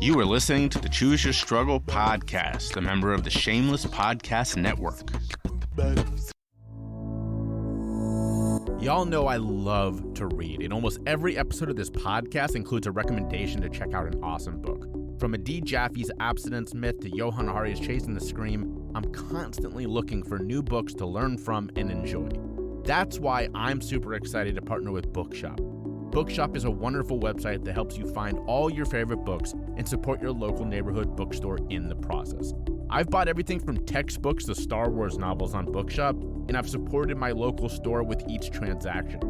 You are listening to the Choose Your Struggle podcast, a member of the Shameless Podcast Network. Y'all know I love to read, and almost every episode of this podcast includes a recommendation to check out an awesome book. From Adi Jaffe's Abstinence Myth to Johann Hari's Chasing the Scream, I'm constantly looking for new books to learn from and enjoy. That's why I'm super excited to partner with Bookshop. Bookshop is a wonderful website that helps you find all your favorite books and support your local neighborhood bookstore in the process. I've bought everything from textbooks to Star Wars novels on Bookshop, and I've supported my local store with each transaction.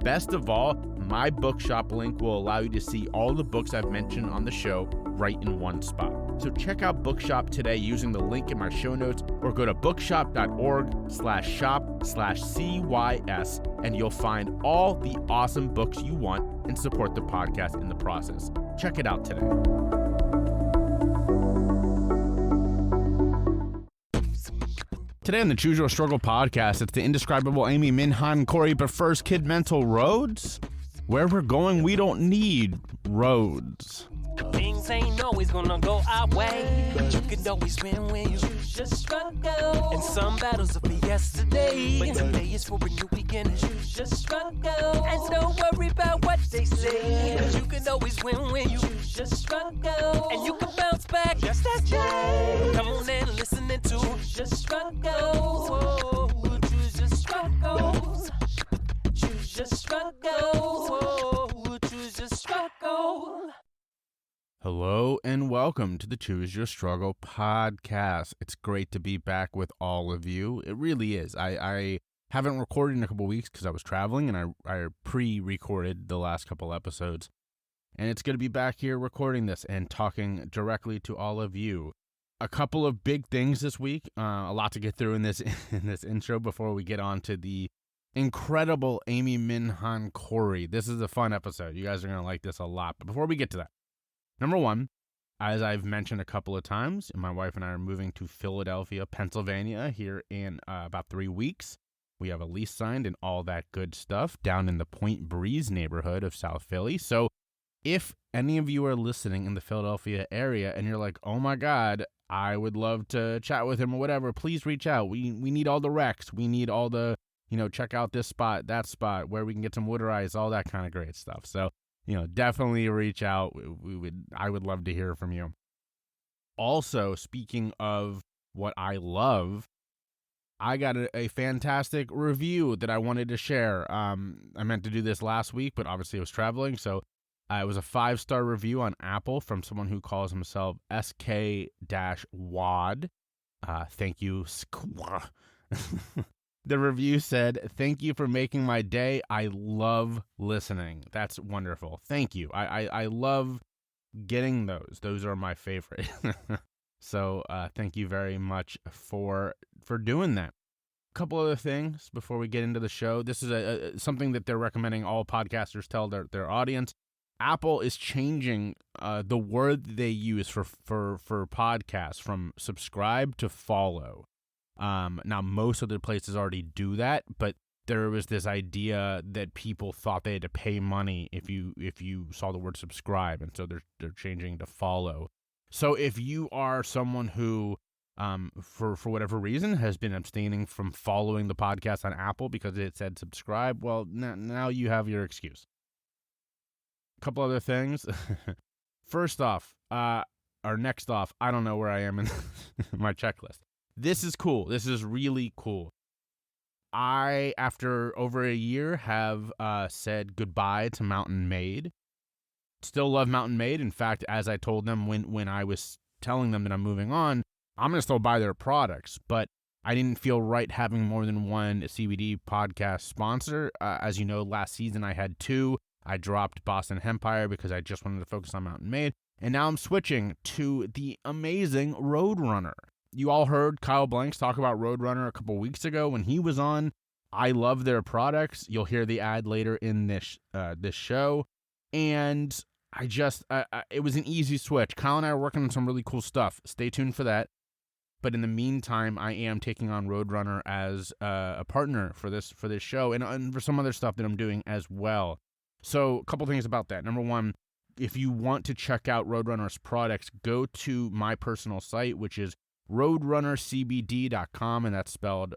Best of all, my Bookshop link will allow you to see all the books I've mentioned on the show right in one spot. So check out Bookshop today using the link in my show notes, or go to bookshop.org/shop/CYS, and you'll find all the awesome books you want and support the podcast in the process. Check it out today. Today on the Choose Your Struggle podcast, it's the indescribable Amy Minhan Corey, but first, Kid Mental. Roads? Where we're going, we don't need roads. Things ain't always gonna go our way, but you can always win when you choose your struggle. And some battles are for yesterday, but today is for a new beginning. Choose your struggle, and don't worry about what they say, but you can always win when you choose your struggle. And you can bounce back just as Jay. Come on and listen to Choose Your Struggle. Choose your struggles. Choose your struggle. Choose your struggle. Hello and welcome to the Choose Your Struggle podcast. It's great to be back with all of you. It really is. I haven't recorded in a couple weeks because I was traveling, and I pre-recorded the last couple episodes. And it's good to be back here recording this and talking directly to all of you. A couple of big things this week. A lot to get through in this intro before we get on to the incredible Amy Minhan Corey. This is a fun episode. You guys are going to like this a lot. But before we get to that, number one, as I've mentioned a couple of times, my wife and I are moving to Philadelphia, Pennsylvania here in about 3 weeks. We have a lease signed and all that good stuff down in the Point Breeze neighborhood of South Philly. So if any of you are listening in the Philadelphia area and you're like, oh my God, I would love to chat with him or whatever, please reach out. We need all the recs. We need all the, check out this spot, that spot, where we can get some wood ice, all that kind of great stuff. So, definitely reach out. I would love to hear from you. Also, speaking of what I love, I got a fantastic review that I wanted to share. I meant to do this last week, but obviously I was traveling. So it was a 5-star review on Apple from someone who calls himself SK-WAD. Thank you, Squaw. The review said, "Thank you for making my day. I love listening." That's wonderful. Thank you. I love getting those. Those are my favorite. So thank you very much for doing that. A couple other things before we get into the show. This is something that they're recommending all podcasters tell their audience. Apple is changing the word they use for podcasts from subscribe to follow. Now, most other places already do that, but there was this idea that people thought they had to pay money if you saw the word subscribe, and so they're changing to follow. So if you are someone who, for whatever reason, has been abstaining from following the podcast on Apple because it said subscribe, well, now you have your excuse. A couple other things. First off, next off, I don't know where I am in my checklist. This is cool. This is really cool. I, after over a year, have said goodbye to Mountain Made. Still love Mountain Made. In fact, as I told them when I was telling them that I'm moving on, I'm going to still buy their products. But I didn't feel right having more than one CBD podcast sponsor. As you know, last season I had 2. I dropped Boston Hempire because I just wanted to focus on Mountain Made. And now I'm switching to the amazing Roadrunner. You all heard Kyle Blanks talk about Roadrunner a couple weeks ago when he was on. I love their products. You'll hear the ad later in this show. And it was an easy switch. Kyle and I are working on some really cool stuff. Stay tuned for that. But in the meantime, I am taking on Roadrunner as a partner for this show and for some other stuff that I'm doing as well. So a couple things about that. Number one, if you want to check out Roadrunner's products, go to my personal site, which is roadrunnercbd.com, and that's spelled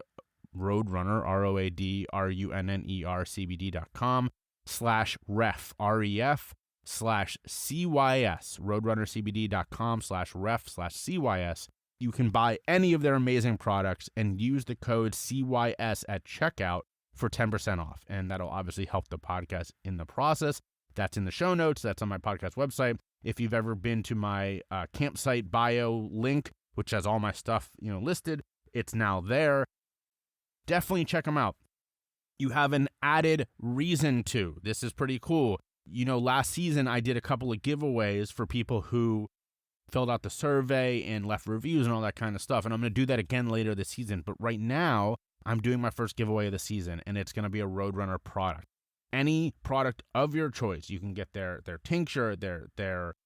Roadrunner, ROADRUNNER, CBD.com/ref, REF, /CYS, roadrunnercbd.com/ref/CYS. You can buy any of their amazing products and use the code CYS at checkout for 10% off. And that'll obviously help the podcast in the process. That's in the show notes. That's on my podcast website. If you've ever been to my campsite bio link, which has all my stuff, listed, it's now there. Definitely check them out. You have an added reason to. This is pretty cool. Last season I did a couple of giveaways for people who filled out the survey and left reviews and all that kind of stuff. And I'm going to do that again later this season. But right now, I'm doing my first giveaway of the season, and it's going to be a Roadrunner product. Any product of your choice. You can get their tincture, their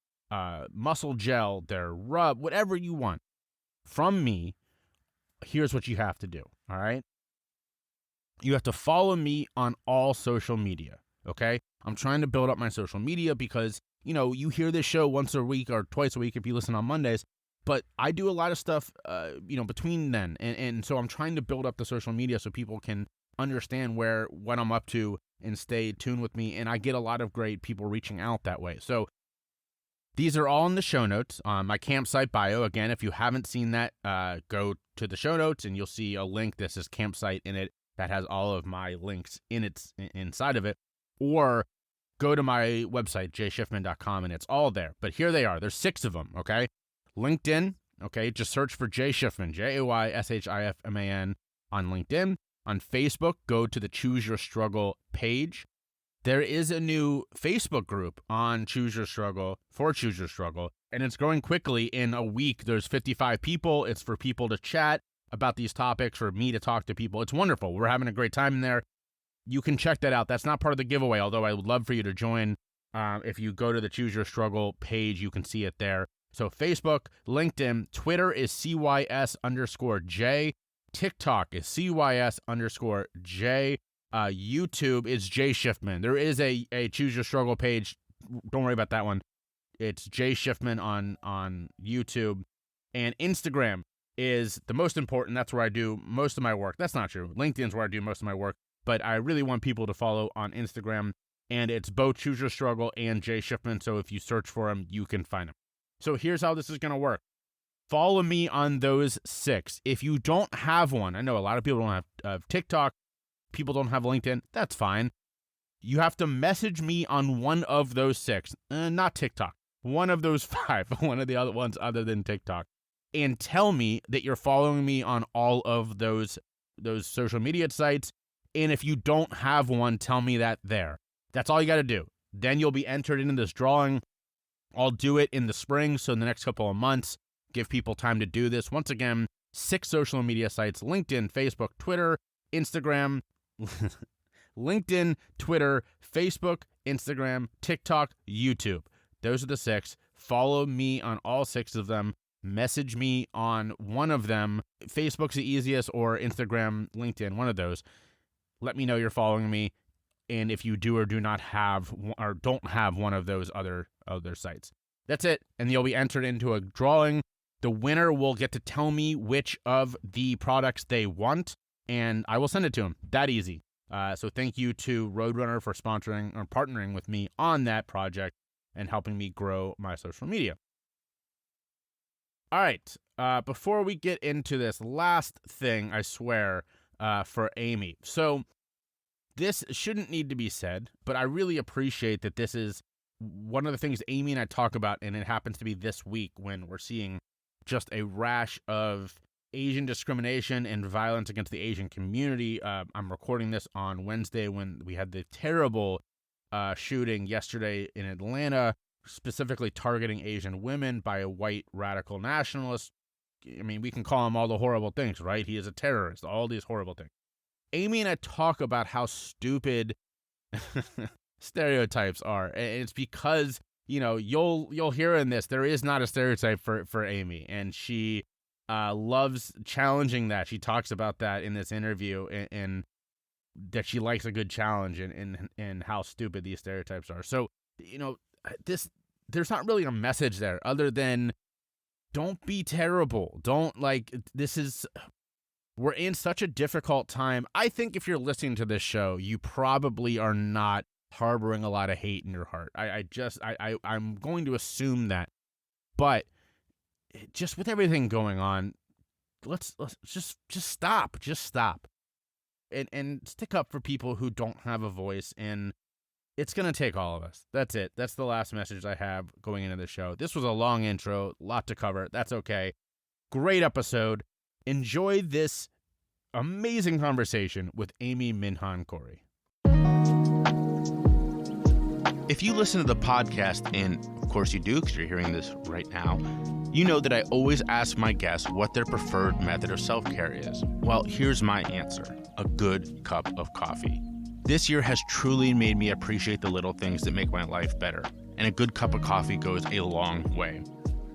muscle gel, their rub, whatever you want from me. Here's what you have to do, all right? You have to follow me on all social media, okay? I'm trying to build up my social media because you hear this show once a week or twice a week if you listen on Mondays, but I do a lot of stuff, between then. And so I'm trying to build up the social media so people can understand what I'm up to and stay tuned with me. And I get a lot of great people reaching out that way. So these are all in the show notes on my campsite bio. Again, if you haven't seen that, go to the show notes and you'll see a link that says campsite in it that has all of my links inside of it. Or go to my website, jayschiffman.com, and it's all there. But here they are. There's 6 of them, okay? LinkedIn, okay? Just search for Jay Schiffman, JAYSHIFMAN on LinkedIn. On Facebook, go to the Choose Your Struggle page. There is a new Facebook group on Choose Your Struggle, for Choose Your Struggle, and it's growing quickly. In a week, there's 55 people. It's for people to chat about these topics, for me to talk to people. It's wonderful. We're having a great time in there. You can check that out. That's not part of the giveaway, although I would love for you to join. If you go to the Choose Your Struggle page, you can see it there. So Facebook, LinkedIn, Twitter is CYS_J. TikTok is CYS_J. YouTube is Jay Schiffman. There is a Choose Your Struggle page. Don't worry about that one. It's Jay Schiffman on YouTube. And Instagram is the most important. That's where I do most of my work. That's not true. LinkedIn's where I do most of my work. But I really want people to follow on Instagram. And it's both Choose Your Struggle and Jay Schiffman. So if you search for them, you can find them. So here's how this is going to work. Follow me on those 6. If you don't have one, I know a lot of people don't have TikTok. People don't have LinkedIn. That's fine. You have to message me on one of those 6. Not TikTok. One of those 5. One of the other ones other than TikTok. And tell me that you're following me on all of those social media sites. And if you don't have one, tell me that there. That's all you got to do. Then you'll be entered into this drawing. I'll do it in the spring, so in the next couple of months, give people time to do this. Once again, 6 social media sites: LinkedIn, Facebook, Twitter, Instagram, LinkedIn, Twitter, Facebook, Instagram, TikTok, YouTube. Those are the 6. Follow me on all 6 of them. Message me on one of them. Facebook's the easiest, or Instagram, LinkedIn, one of those. Let me know you're following me, and if you do or do not have or don't have one of those other sites. That's it, and you'll be entered into a drawing. The winner will get to tell me which of the products they want, and I will send it to them. That easy. So thank you to Roadrunner for sponsoring or partnering with me on that project and helping me grow my social media. All right, before we get into this last thing, I swear, for Amy. So this shouldn't need to be said, but I really appreciate that this is one of the things Amy and I talk about, and it happens to be this week when we're seeing just a rash of Asian discrimination and violence against the Asian community. I'm recording this on Wednesday when we had the terrible shooting yesterday in Atlanta, specifically targeting Asian women by a white radical nationalist. I mean, we can call him all the horrible things, right? He is a terrorist, all these horrible things. Amy and I talk about how stupid stereotypes are. And it's because, you'll hear in this, there is not a stereotype for Amy. And she loves challenging that. She talks about that in this interview, and that she likes a good challenge and how stupid these stereotypes are. So, there's not really a message there other than don't be terrible. Don't we're in such a difficult time. I think if you're listening to this show, you probably are not harboring a lot of hate in your heart. I'm going to assume that. But just with everything going on, let's just stop. Just stop. And stick up for people who don't have a voice, and it's going to take all of us. That's it. That's the last message I have going into the show. This was a long intro, lot to cover. That's okay. Great episode. Enjoy this amazing conversation with Amy Minhan Corey. If you listen to the podcast, and of course you do because you're hearing this right now, you know that I always ask my guests what their preferred method of self-care is. Well, here's my answer: a good cup of coffee. This year has truly made me appreciate the little things that make my life better, and a good cup of coffee goes a long way.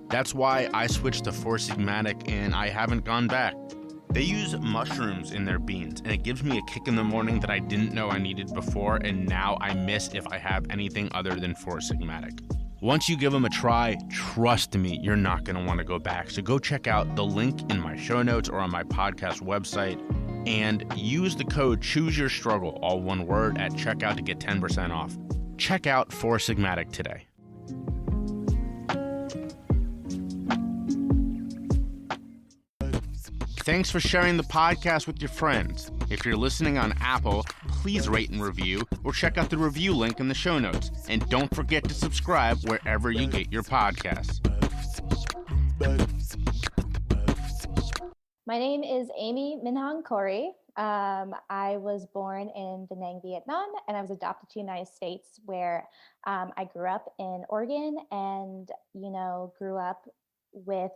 That's why I switched to Four Sigmatic, and I haven't gone back. They use mushrooms in their beans, and it gives me a kick in the morning that I didn't know I needed before, and now I miss if I have anything other than Four Sigmatic. Once you give them a try, trust me, you're not going to want to go back. So go check out the link in my show notes or on my podcast website and use the code CHOOSEYOURSTRUGGLE, all one word, at checkout to get 10% off. Check out Four Sigmatic today. Thanks for sharing the podcast with your friends. If you're listening on Apple, please rate and review, or check out the review link in the show notes. And don't forget to subscribe wherever you get your podcasts. My name is Amy Minhan Corey. I was born in Da Nang, Vietnam, and I was adopted to the United States, where I grew up in Oregon and, grew up with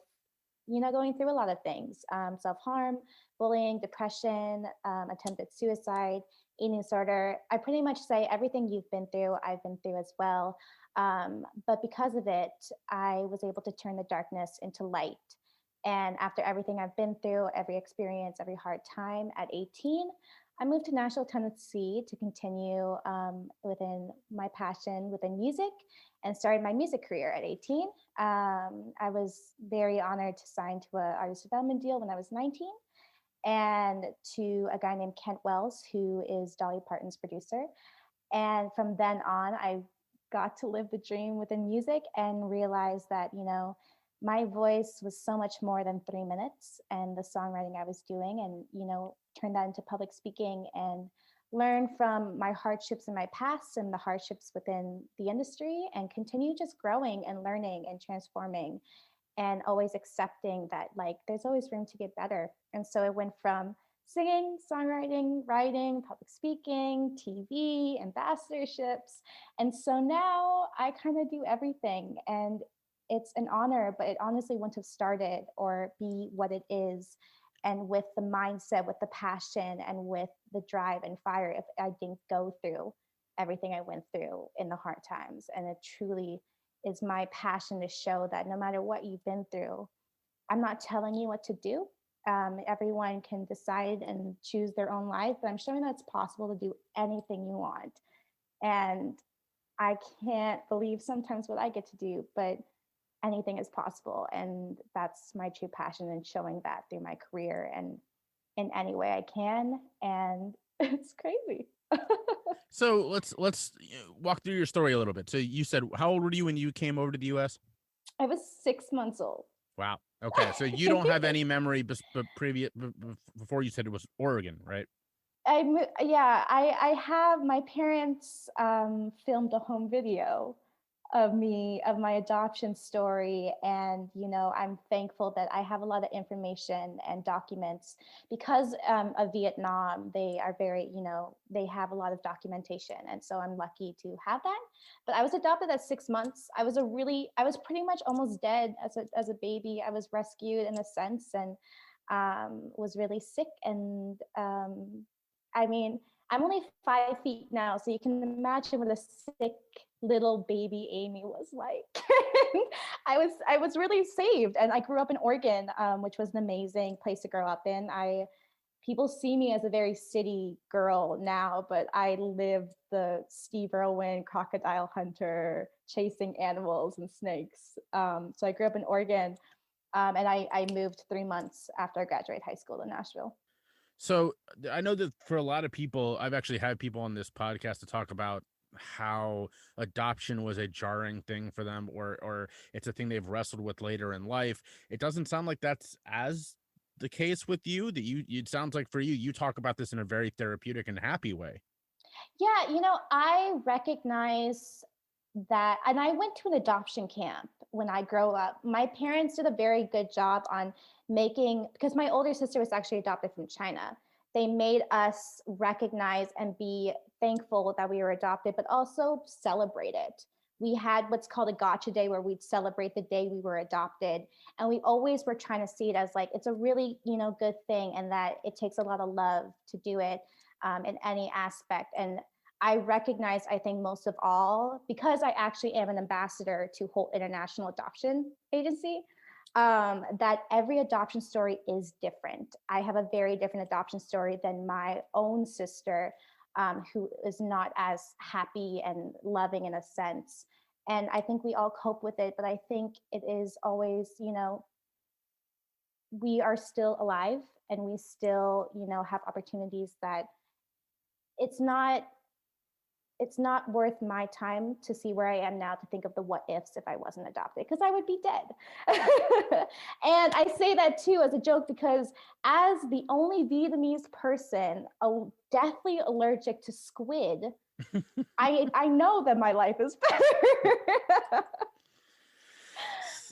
going through a lot of things, self-harm, bullying, depression, attempted suicide, eating disorder. I pretty much say everything you've been through, I've been through as well. But because of it, I was able to turn the darkness into light. And after everything I've been through, every experience, every hard time, at 18, I moved to Nashville, Tennessee to continue within my passion within music, and started my music career at 18. I was very honored to sign to an artist development deal when I was 19, and to a guy named Kent Wells, who is Dolly Parton's producer. And from then on, I got to live the dream within music and realized that, my voice was so much more than 3 minutes, and the songwriting I was doing, and, turn that into public speaking and learn from my hardships in my past and the hardships within the industry, and continue just growing and learning and transforming, and always accepting that there's always room to get better. And so it went from singing, songwriting, writing, public speaking, TV, ambassadorships. And so now I kind of do everything, and it's an honor, but it honestly wouldn't have started or be what it is, and with the mindset, with the passion, and with the drive and fire, if I didn't go through everything I went through in the hard times. And it truly is my passion to show that no matter what you've been through, I'm not telling you what to do. Everyone can decide and choose their own life, but I'm showing that it's possible to do anything you want. And I can't believe sometimes what I get to do, but anything is possible. And that's my true passion, in showing that through my career and in any way I can. And it's crazy. So let's walk through your story a little bit. So you said, how old were you when you came over to the U.S.? I was 6 months old. Wow. Okay. So you don't have any memory before you said it was Oregon, right? I have, my parents filmed a home video of my adoption story. And, I'm thankful that I have a lot of information and documents because of Vietnam. They are very, they have a lot of documentation. And so I'm lucky to have that. But I was adopted at 6 months. I was pretty much almost dead as a baby. I was rescued in a sense, and was really sick. And I'm only 5 feet now, so you can imagine what a sick little baby Amy was like. I was really saved, and I grew up in Oregon, which was an amazing place to grow up in. I people see me as a very city girl now, but I lived the Steve Irwin crocodile hunter, chasing animals and snakes. So I grew up in Oregon, and I moved 3 months after I graduated high school to Nashville. So I know that for a lot of people, I've actually had people on this podcast to talk about how adoption was a jarring thing for them, or it's a thing they've wrestled with later in life. It doesn't sound like that's as the case with you. That it sounds like for you, you talk about this in a very therapeutic and happy way. Yeah, I recognize that, and I went to an adoption camp when I grew up. My parents did a very good job on making, because my older sister was actually adopted from China. They made us recognize and be thankful that we were adopted, but also celebrate it. We had what's called a gotcha day, where we'd celebrate the day we were adopted. And we always were trying to see it as like, it's a really, good thing, and that it takes a lot of love to do it in any aspect. And I recognize, I think most of all, because I actually am an ambassador to Holt International Adoption Agency, that every adoption story is different. I have a very different adoption story than my own sister, who is not as happy and loving in a sense. And I think we all cope with it, but I think it is always, we are still alive, and we still, have opportunities that it's not worth my time to see where I am now to think of the what ifs if I wasn't adopted, because I would be dead. And I say that too as a joke, because as the only Vietnamese person deathly allergic to squid, I know that my life is better.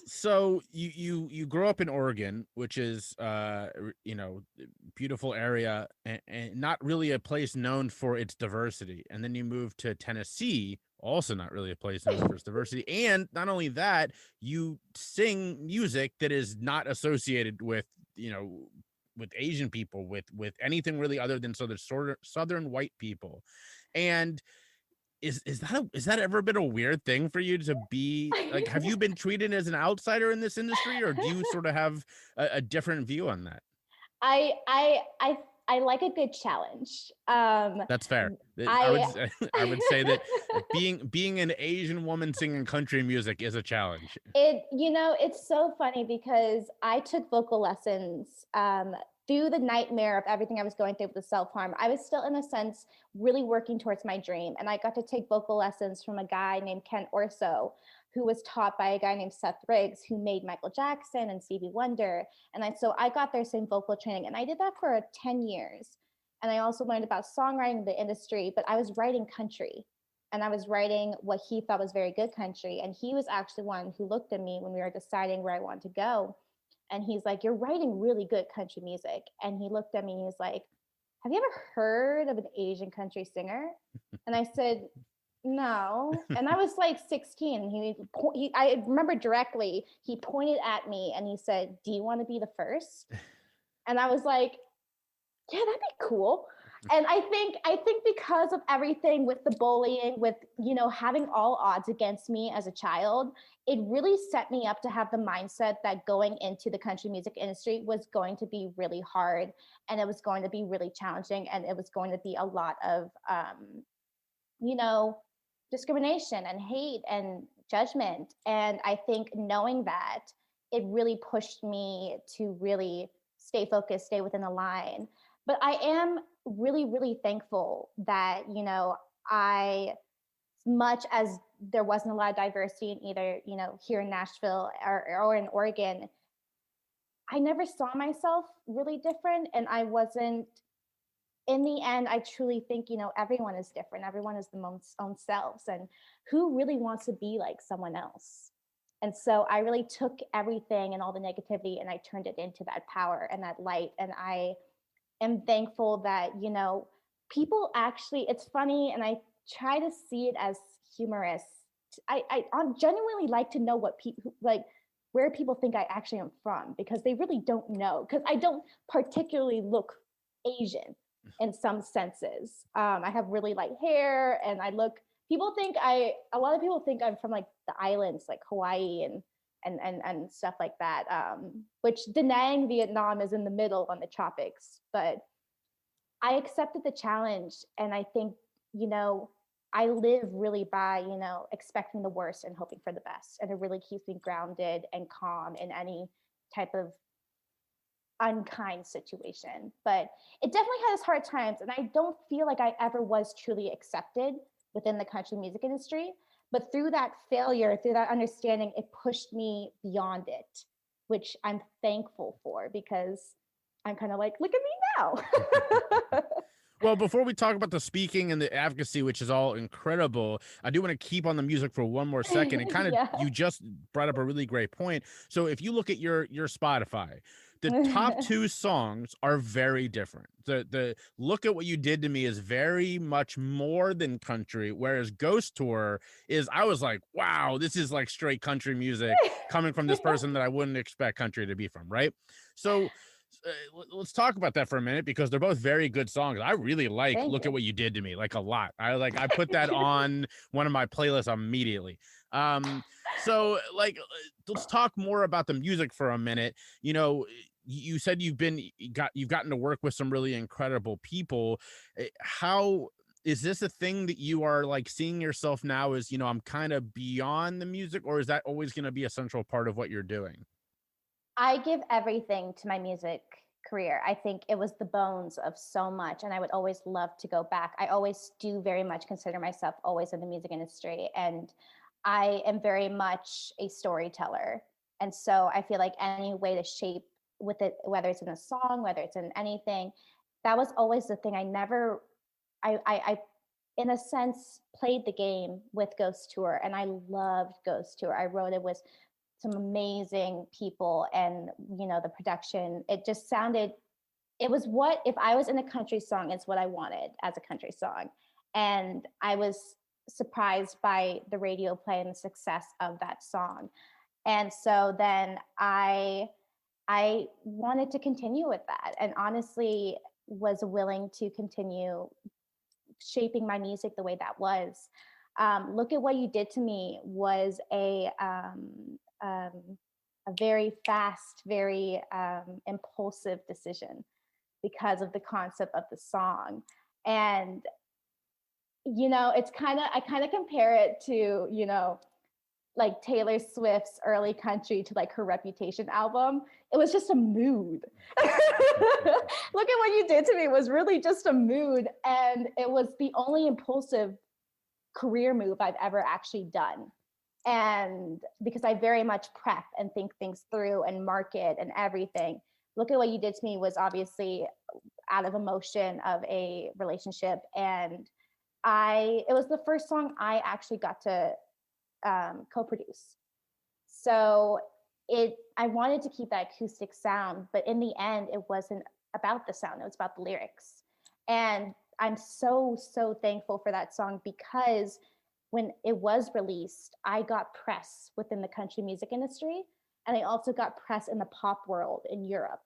So you grew up in Oregon, which is beautiful area, and not really a place known for its diversity. And then you moved to Tennessee, also not really a place known for its diversity. And not only that, you sing music that is not associated with with Asian people, with anything really other than southern white people. And is that ever been a weird thing for you to be like? Have you been treated as an outsider in this industry, or do you sort of have a different view on that? I like a good challenge. That's fair. I would say that being an Asian woman singing country music is a challenge. It's so funny, because I took vocal lessons through the nightmare of everything I was going through with the self-harm. I was still, in a sense, really working towards my dream. And I got to take vocal lessons from a guy named Ken Orso, who was taught by a guy named Seth Riggs, who made Michael Jackson and Stevie Wonder. And so I got their same vocal training, and I did that for 10 years. And I also learned about songwriting in the industry, but I was writing country, and I was writing what he thought was very good country. And he was actually one who looked at me when we were deciding where I wanted to go. And he's like, "You're writing really good country music." And he looked at me and he's like, "Have you ever heard of an Asian country singer?" And I said, "No." And I was like 16. I remember directly, he pointed at me and he said, "Do you want to be the first?" And I was like, "Yeah, that'd be cool." And I think because of everything with the bullying, with, having all odds against me as a child, it really set me up to have the mindset that going into the country music industry was going to be really hard, and it was going to be really challenging, and it was going to be a lot of, discrimination and hate and judgment. And I think knowing that, it really pushed me to really stay focused, stay within the line. But I am really, really thankful that, much as there wasn't a lot of diversity in either, here in Nashville or in Oregon, I never saw myself really different. And I wasn't, in the end, I truly think, everyone is different. Everyone is the own selves. And who really wants to be like someone else? And so I really took everything and all the negativity, and I turned it into that power and that light. And I am thankful that, people actually, it's funny, and I try to see it as humorous. I genuinely like to know what people like, where people think I actually am from, because they really don't know, because I don't particularly look Asian in some senses. I have really light hair, and a lot of people think I'm from like the islands, like Hawaii and stuff like that, which Da Nang, Vietnam is in the middle on the tropics. But I accepted the challenge. And I think, you know, I live really by, expecting the worst and hoping for the best. And it really keeps me grounded and calm in any type of unkind situation. But it definitely has hard times. And I don't feel like I ever was truly accepted within the country music industry. But through that failure, through that understanding, it pushed me beyond it, which I'm thankful for, because I'm kind of like, look at me now. Well, before we talk about the speaking and the advocacy, which is all incredible, I do want to keep on the music for one more second. And kind of, Yeah. you just brought up a really great point. So if you look at your Spotify, the top two songs are very different. The Look at What You Did to Me is very much more than country, whereas Ghost Tour is, I was like, wow, this is like straight country music coming from this person that I wouldn't expect country to be from, right? So let's talk about that for a minute, because they're both very good songs. I really like Look at What You Did to Me, like, a lot. I put that on one of my playlists immediately. So like, let's talk more about the music for a minute. You know, you said you've gotten to work with some really incredible people. How is this a thing that you are like seeing yourself now as, I'm kind of beyond the music, or is that always going to be a central part of what you're doing? I give everything to my music career. I think it was the bones of so much, and I would always love to go back. I always do very much consider myself always in the music industry, and I am very much a storyteller. And so I feel like any way to shape with it, whether it's in a song, whether it's in anything, that was always the thing. I in a sense, played the game with Ghost Tour, and I loved Ghost Tour. I wrote it with some amazing people, and the production, it just sounded, it was what, if I was in a country song, it's what I wanted as a country song. And I was surprised by the radio play and the success of that song. And so then I wanted to continue with that, and honestly was willing to continue shaping my music the way that was. Look at What You Did to Me was a very fast, very impulsive decision because of the concept of the song. And I kind of compare it to like Taylor Swift's early country to like her Reputation album. It was just a mood. Look at What You Did to Me was really just a mood, and it was the only impulsive career move I've ever actually done. And because I very much prep and think things through and market and everything. Look at What You Did to Me was obviously out of emotion of a relationship, and it was the first song I actually got to co-produce. So I wanted to keep that acoustic sound, but in the end, it wasn't about the sound, it was about the lyrics. And I'm so, so thankful for that song, because when it was released, I got press within the country music industry, and I also got press in the pop world in Europe.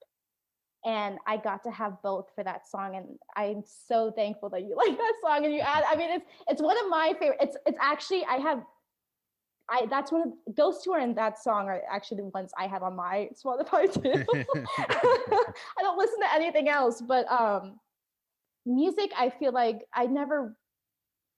And I got to have both for that song, and I'm so thankful that you like that song. And it's one of my favorite. It's actually that's one of Ghost Tour and that song are actually the ones I have on my Spotify too. I don't listen to anything else, but music, I feel like I never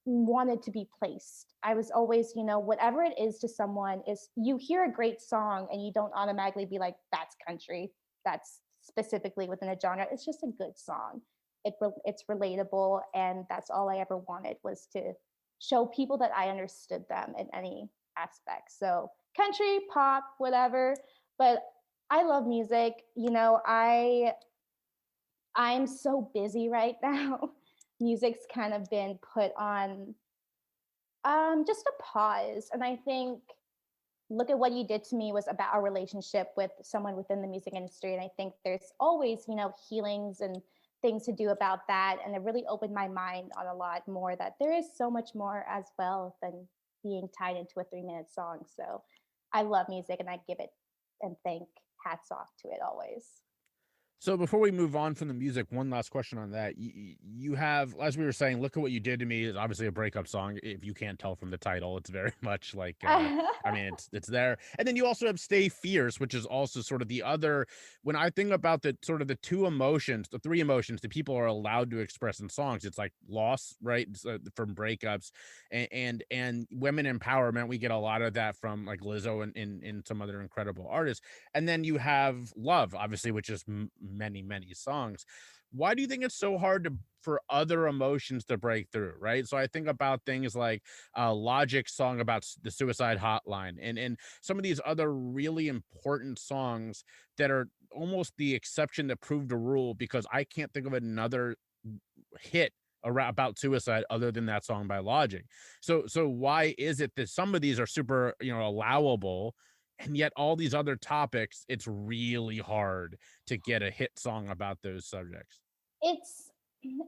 wanted to be placed. I was always, whatever it is to someone, is you hear a great song and you don't automatically be like, that's country, that's specifically within a genre. It's just a good song. It's relatable, and that's all I ever wanted, was to show people that I understood them in any aspect. So country, pop, whatever. But I love music. I'm so busy right now. Music's kind of been put on just a pause. And I think Look at What You Did to Me was about a relationship with someone within the music industry. And I think there's always, healings and things to do about that. And it really opened my mind on a lot more, that there is so much more as well than being tied into a 3-minute song. So I love music, and I give it and thank hats off to it always. So before we move on from the music, one last question on that. You have, as we were saying, "Look at What You Did to Me" is obviously a breakup song. If you can't tell from the title, it's very much like, I mean, it's there. And then you also have "Stay Fierce," which is also sort of the other. When I think about the sort of the two emotions, the three emotions that people are allowed to express in songs, it's like loss, right, from breakups, and women empowerment. We get a lot of that from like Lizzo and some other incredible artists. And then you have love, obviously, which is many, many songs. Why do you think it's so hard for other emotions to break through, right? So I think about things like Logic's song about the suicide hotline, and some of these other really important songs that are almost the exception that proved the rule, because I can't think of another hit about suicide other than that song by Logic. So why is it that some of these are super, allowable, and yet all these other topics, it's really hard to get a hit song about those subjects? it's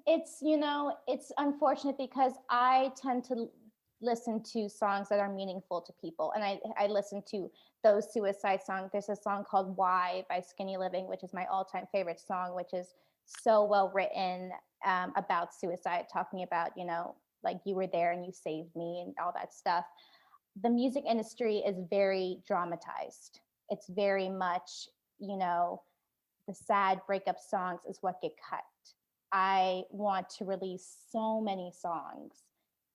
it's unfortunate because I tend to listen to songs that are meaningful to people, and I listen to those suicide songs. There's a song called "Why" by Skinny Living, which is my all-time favorite song, which is so well written, about suicide, talking about, like, you were there and you saved me and all that stuff. The music industry is very dramatized. It's very much, you know the sad breakup songs is what get cut. I want to release so many songs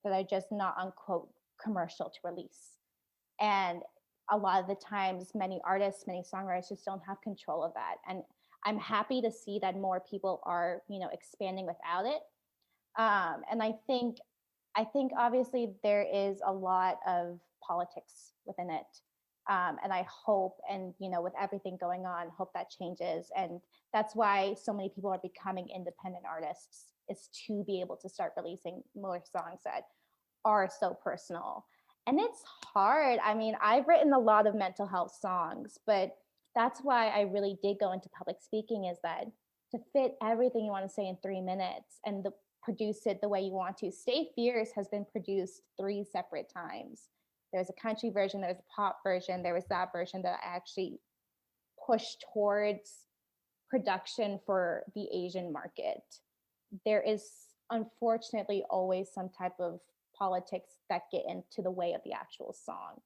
that are just not, unquote, commercial to release. And a lot of the times, many artists, many songwriters just don't have control of that. And I'm happy to see that more people are, expanding without it. And I think obviously there is a lot of politics within it. And I hope, and with everything going on, hope that changes. And that's why so many people are becoming independent artists, is to be able to start releasing more songs that are so personal. And it's hard. I mean, I've written a lot of mental health songs, but that's why I really did go into public speaking, is that to fit everything you want to say in 3 minutes and produce it the way you want to. Stay Fierce has been produced 3 separate times. There's a country version, there's a pop version, there was that version that I actually pushed towards production for the Asian market. There is unfortunately always some type of politics that get into the way of the actual song,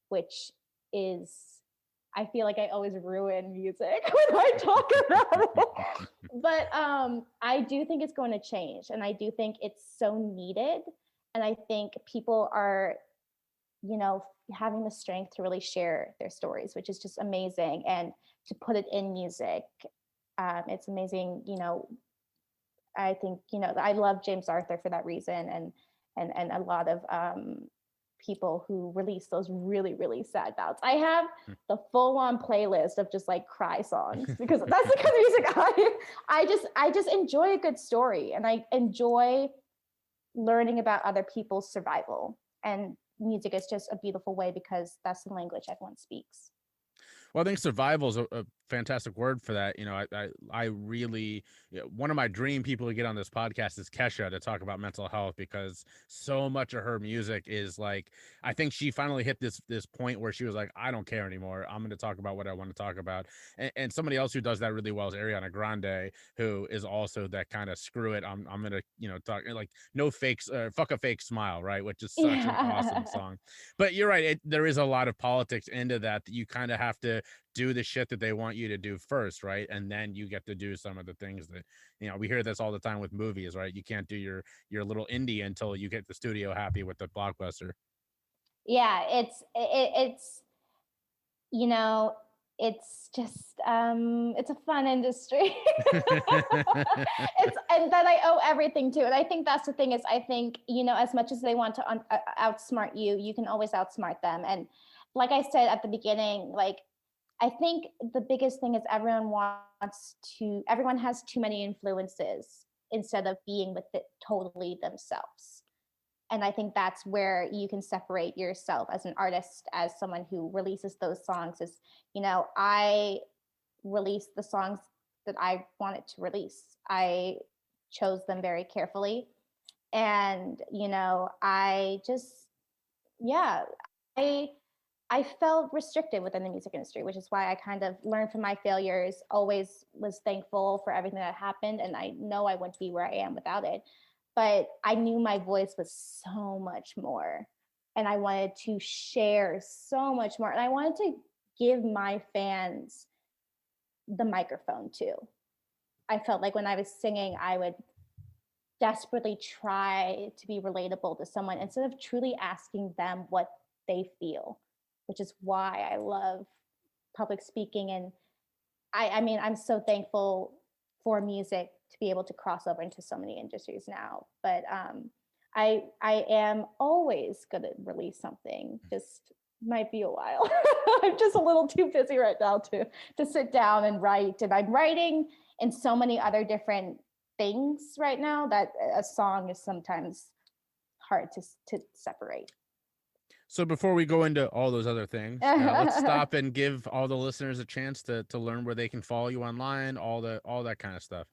which is, I feel like I always ruin music when I talk about it. But I do think it's going to change, and I do think it's so needed. And I think people are, having the strength to really share their stories, which is just amazing. And to put it in music, it's amazing. I think, I love James Arthur for that reason, and a lot of people who release those really, really sad ballads. I have the full-on playlist of just like cry songs, because that's the kind of music I just enjoy a good story, and I enjoy learning about other people's survival. And music is just a beautiful way, because that's the language everyone speaks. Well, I think survival is a fantastic word for that. I really, one of my dream people to get on this podcast is Kesha, to talk about mental health, because so much of her music is like, I think she finally hit this point where she was like, I don't care anymore. I'm going to talk about what I want to talk about. And somebody else who does that really well is Ariana Grande, who is also that kind of screw it. I'm going to, talk like no fakes, fuck a fake smile, right? Which is such an awesome song. But you're right. There is a lot of politics into that you kind of have to do the shit that they want you to do first, right? And then you get to do some of the things that, we hear this all the time with movies, right? You can't do your little indie until you get the studio happy with the blockbuster. Yeah, it's it's just it's a fun industry. And that I owe everything to. And I think that's the thing, is I think, as much as they want to outsmart you, you can always outsmart them. And like I said at the beginning, like, I think the biggest thing is everyone has too many influences instead of being with it totally themselves. And I think that's where you can separate yourself as an artist, as someone who releases those songs. Is, I released the songs that I wanted to release. I chose them very carefully. And, I just, yeah, I felt restricted within the music industry, which is why I kind of learned from my failures, always was thankful for everything that happened. And I know I wouldn't be where I am without it. But I knew my voice was so much more. And I wanted to share so much more. And I wanted to give my fans the microphone too. I felt like when I was singing, I would desperately try to be relatable to someone instead of truly asking them what they feel, which is why I love public speaking. And I mean, I'm so thankful for music to be able to cross over into so many industries now. But I am always going to release something. Just might be a while. I'm just a little too busy right now to sit down and write. And I'm writing in so many other different things right now that a song is sometimes hard to separate. So before we go into all those other things, let's stop and give all the listeners a chance to learn where they can follow you online, all that kind of stuff.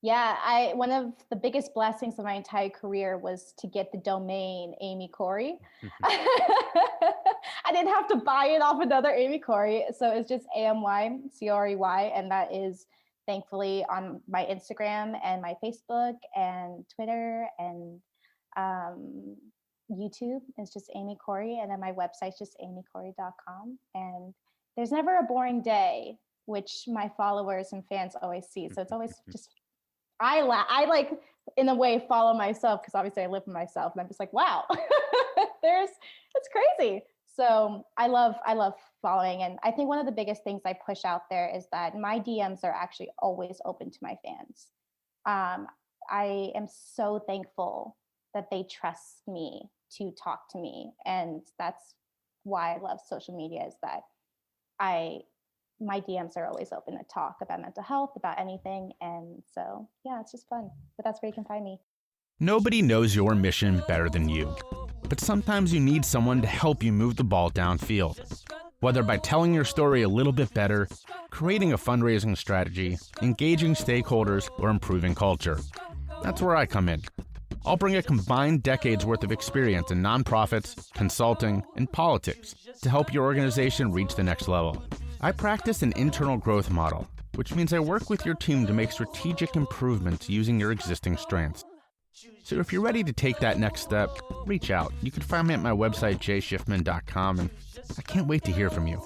Yeah, one of the biggest blessings of my entire career was to get the domain Amy Corey. I didn't have to buy it off another Amy Corey, so it's just AMYCOREY, and that is thankfully on my Instagram and my Facebook and Twitter and YouTube. It's just Amy Corey, and then my website's just amycorey.com. And there's never a boring day, which my followers and fans always see. So it's always just I like in a way follow myself because obviously I live with myself, and I'm just like, wow, it's crazy. So I love following, and I think one of the biggest things I push out there is that my DMs are actually always open to my fans. I am so thankful that they trust me to talk to me, and that's why I love social media. Is that my DMs are always open to talk about mental health, about anything. And so, yeah, it's just fun. But that's where you can find me. Nobody knows your mission better than you. But sometimes you need someone to help you move the ball downfield. Whether by telling your story a little bit better, creating a fundraising strategy, engaging stakeholders, or improving culture. That's where I come in. I'll bring a combined decade's worth of experience in nonprofits, consulting, and politics to help your organization reach the next level. I practice an internal growth model, which means I work with your team to make strategic improvements using your existing strengths. So if you're ready to take that next step, reach out. You can find me at my website, jayschiffman.com, and I can't wait to hear from you.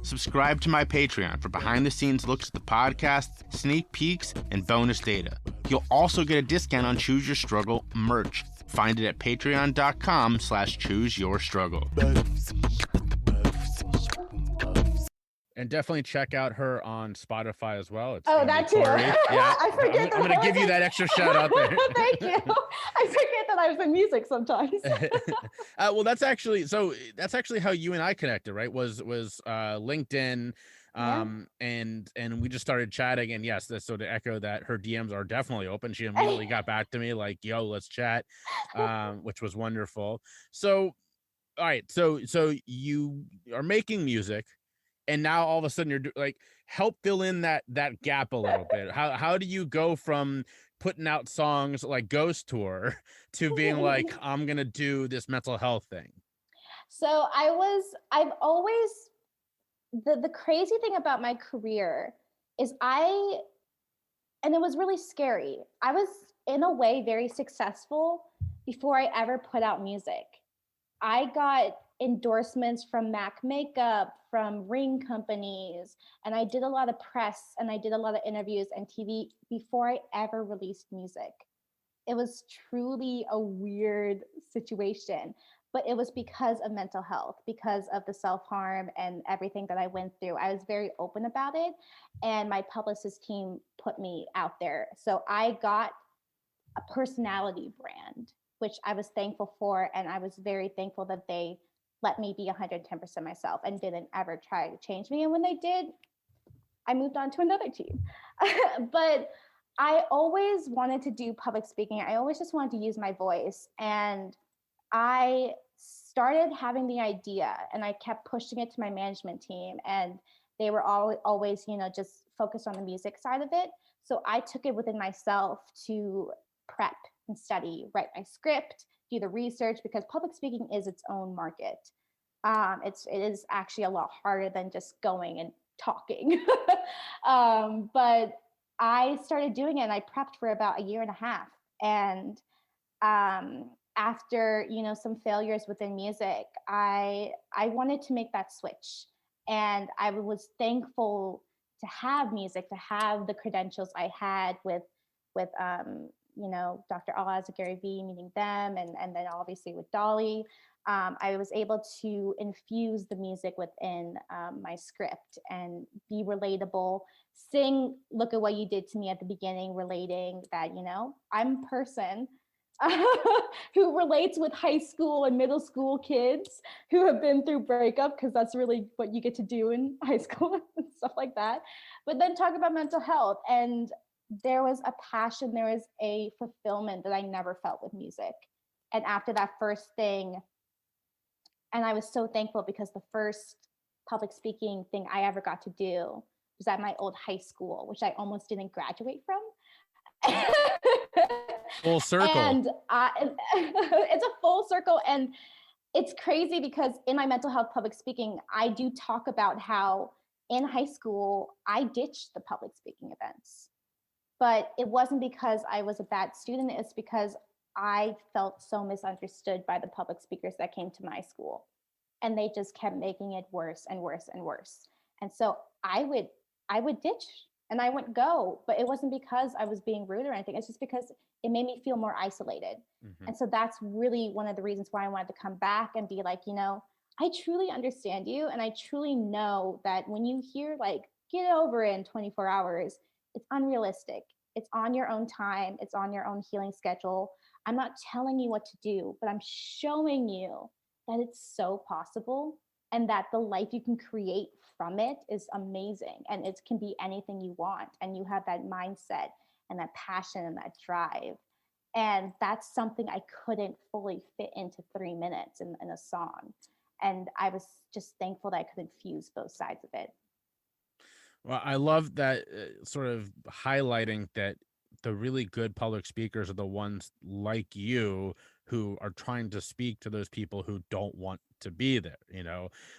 Subscribe to my Patreon for behind-the-scenes looks at the podcast, sneak peeks, and bonus data. You'll also get a discount on Choose Your Struggle merch. Find it at patreon.com/chooseyourstruggle. And definitely check out her on Spotify as well. It's that too. Yeah, I forget. I'm going to give you that extra shout out there. Thank you. I forget that I was in music sometimes. Well, that's actually how you and I connected, right? Was LinkedIn. And we just started chatting, and yes, so to echo that, her DMs are definitely open. She immediately got back to me like, yo, let's chat, which was wonderful. So all right, so you are making music, and now all of a sudden you're like, help fill in that gap a little bit. How do you go from putting out songs like Ghost Tour to being like, I'm gonna do this mental health thing? So I've always, the crazy thing about my career is and it was really scary. I was in a way very successful before I ever put out music. I got endorsements from MAC Makeup, from ring companies, and I did a lot of press and I did a lot of interviews and TV before I ever released music. It was truly a weird situation, but it was because of mental health, because of the self-harm and everything that I went through. I was very open about it, and my publicist team put me out there. So I got a personality brand, which I was thankful for, and I was very thankful that they let me be 110% myself and didn't ever try to change me. And when they did, I moved on to another team. But I always wanted to do public speaking. I always just wanted to use my voice. And I started having the idea, and I kept pushing it to my management team, and they were always, just focused on the music side of it. So I took it within myself to prep and study, write my script, do the research, because public speaking is its own market. It is actually a lot harder than just going and talking. But I started doing it and I prepped for about a year and a half. And after, some failures within music, I wanted to make that switch. And I was thankful to have music, to have the credentials I had with Dr. Oz, Gary Vee, meeting them, and then obviously with Dolly. I was able to infuse the music within my script and be relatable, sing "Look at What You Did to Me" at the beginning, relating that, I'm a person who relates with high school and middle school kids who have been through breakup, because that's really what you get to do in high school and stuff like that. But then talk about mental health. And there was a passion, there was a fulfillment that I never felt with music. And after that first thing, and I was so thankful, because the first public speaking thing I ever got to do was at my old high school, which I almost didn't graduate from. Full circle. And it's a full circle. And it's crazy, because in my mental health public speaking, I do talk about how in high school, I ditched the public speaking events. But it wasn't because I was a bad student. It's because I felt so misunderstood by the public speakers that came to my school. And they just kept making it worse and worse and worse. And so I would ditch and I wouldn't go. But it wasn't because I was being rude or anything. It's just because it made me feel more isolated. Mm-hmm. And so that's really one of the reasons why I wanted to come back and be like, I truly understand you. And I truly know that when you hear like, get over it in 24 hours, it's unrealistic. It's on your own time. It's on your own healing schedule. I'm not telling you what to do, but I'm showing you that it's so possible, and that the life you can create from it is amazing. And it can be anything you want. And you have that mindset and that passion and that drive. And that's something I couldn't fully fit into 3 minutes in a song. And I was just thankful that I could infuse both sides of it. Well, I love that sort of highlighting that the really good public speakers are the ones like you who are trying to speak to those people who don't want to be there.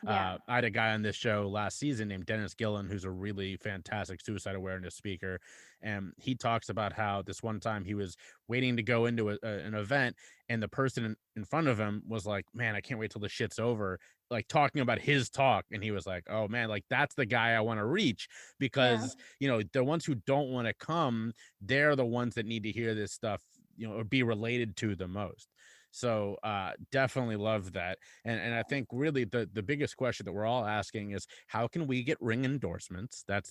I had a guy on this show last season named Dennis Gillen, who's a really fantastic suicide awareness speaker. And he talks about how this one time he was waiting to go into an event, and the person in front of him was like, man, I can't wait till the shit's over, like talking about his talk. And he was like, oh man, like that's the guy I want to reach, because the ones who don't want to come, they're the ones that need to hear this stuff, or be related to the most. So definitely love that. And I think really the biggest question that we're all asking is, how can we get Ring endorsements? That's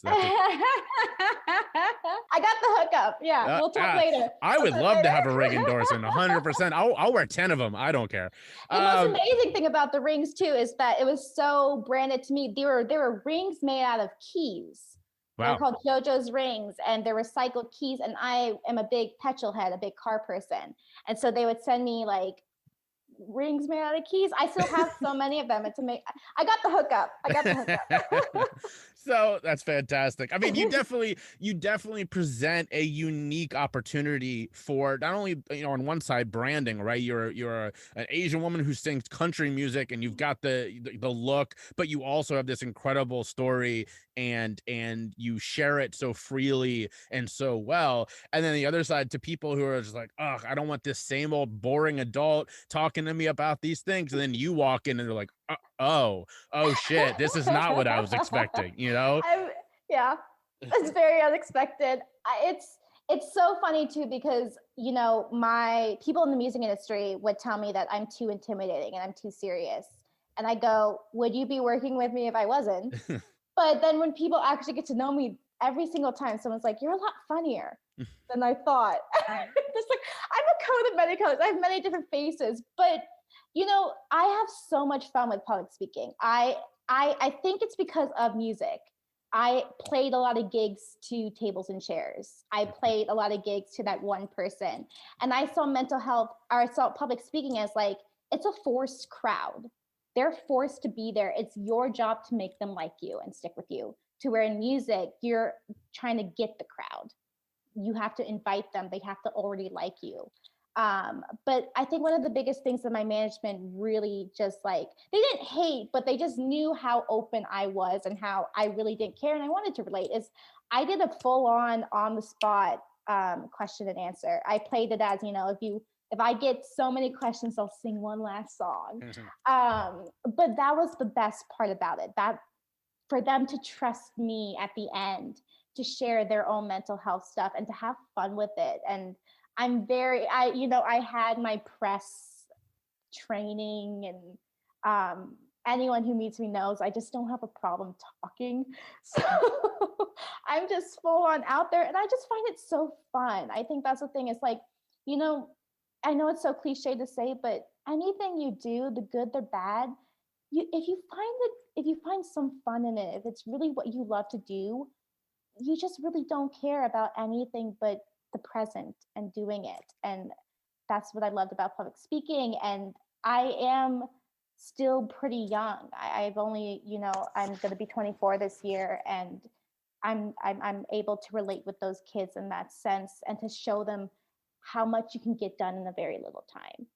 I got the hookup. Yeah, we'll talk later. I would love to have a Ring endorsement, 100%. I'll wear 10 of them. I don't care. The most amazing thing about the rings too is that it was so branded to me. There were rings made out of keys. Wow. They're called JoJo's rings, and they're recycled keys. And I am a big petrol head, a big car person. And so they would send me like rings made out of keys. I still have so many of them. I got the hookup. So that's fantastic. I mean, you definitely present a unique opportunity for not only, on one side branding, right? You're an Asian woman who sings country music, and you've got the look, but you also have this incredible story, and you share it so freely and so well. And then the other side, to people who are just like, oh, I don't want this same old boring adult talking to me about these things. And then you walk in and they're like, oh shit, this is not what I was expecting, Yeah, it's very unexpected. It's so funny too, because my people in the music industry would tell me that I'm too intimidating and I'm too serious, and I go, would you be working with me if I wasn't? But then when people actually get to know me, every single time someone's like, you're a lot funnier than I thought. Just like, I'm a coat of many colors. I have many different faces, but I have so much fun with public speaking. I think it's because of music. I played a lot of gigs to tables and chairs. I played a lot of gigs to that one person. And I saw mental health, or I saw public speaking as like, it's a forced crowd. They're forced to be there. It's your job to make them like you and stick with you. To where in music, you're trying to get the crowd. You have to invite them. They have to already like you. But I think one of the biggest things that my management really just like, they didn't hate, but they just knew how open I was and how I really didn't care. And I wanted to relate is I did a full on the spot question and answer. I played it as, if I get so many questions, I'll sing one last song. But that was the best part about it, that for them to trust me at the end to share their own mental health stuff and to have fun with it. And I had my press training, and anyone who meets me knows I just don't have a problem talking. So I'm just full on out there, and I just find it so fun. I think that's the thing. It's like, I know it's so cliche to say, but anything you do, the good, the bad, if you find some fun in it, if it's really what you love to do, you just really don't care about anything but the present and doing it. And that's what I loved about public speaking. And I am still pretty young. I've only, I'm going to be 24 this year, and I'm able to relate with those kids in that sense, and to show them how much you can get done in a very little time.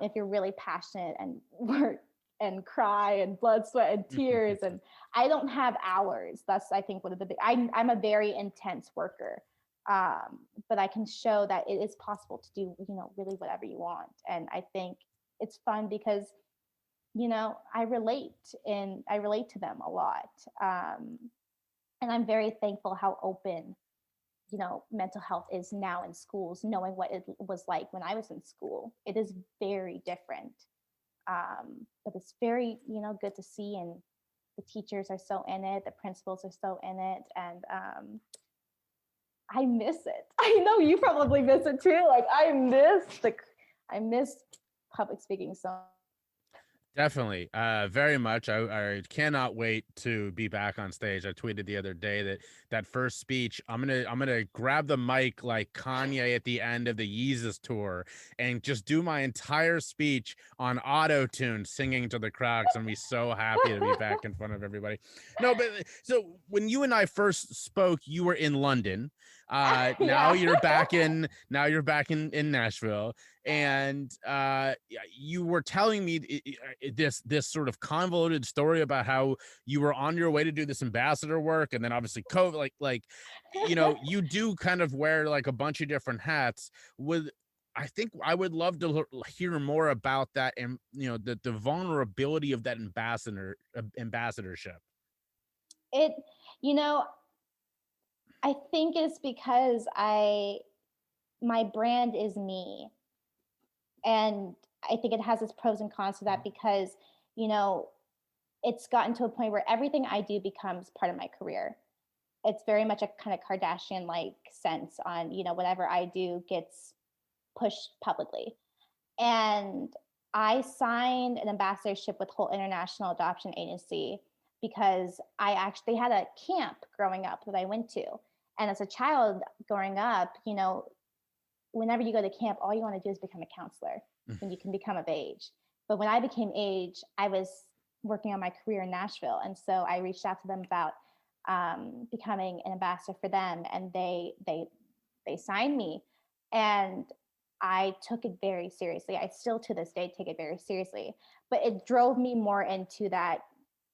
If you're really passionate and work and cry and blood, sweat, and tears. And I don't have hours. That's, I think, one of the big, I'm a very intense worker. But I can show that it is possible to do, really whatever you want. And I think it's fun because, I relate to them a lot. And I'm very thankful how open, mental health is now in schools, knowing what it was like when I was in school. It is very different. But it's very, good to see, and the teachers are so in it, the principals are so in it, and I miss it. I know you probably miss it too. Like I miss public speaking so. Definitely. Very much. I cannot wait to be back on stage. I tweeted the other day that first speech, I'm gonna grab the mic like Kanye at the end of the Yeezus tour and just do my entire speech on auto tune, singing to the crowd. I'm be so happy to be back in front of everybody. No, but so when you and I first spoke, you were in London. Now you're back in Nashville, and you were telling me this sort of convoluted story about how you were on your way to do this ambassador work, and then obviously COVID, like you do kind of wear like a bunch of different hats. I think I would love to hear more about that, and the vulnerability of that ambassadorship. It, I think it's because my brand is me. And I think it has its pros and cons to that, because, it's gotten to a point where everything I do becomes part of my career. It's very much a kind of Kardashian-like sense on, whatever I do gets pushed publicly. And I signed an ambassadorship with Holt International Adoption Agency because they had a camp growing up that I went to. And as a child growing up, whenever you go to camp, all you want to do is become a counselor when you can become of age. But when I became age, I was working on my career in Nashville. And so I reached out to them about becoming an ambassador for them. And they signed me. And I took it very seriously. I still to this day take it very seriously. But it drove me more into that,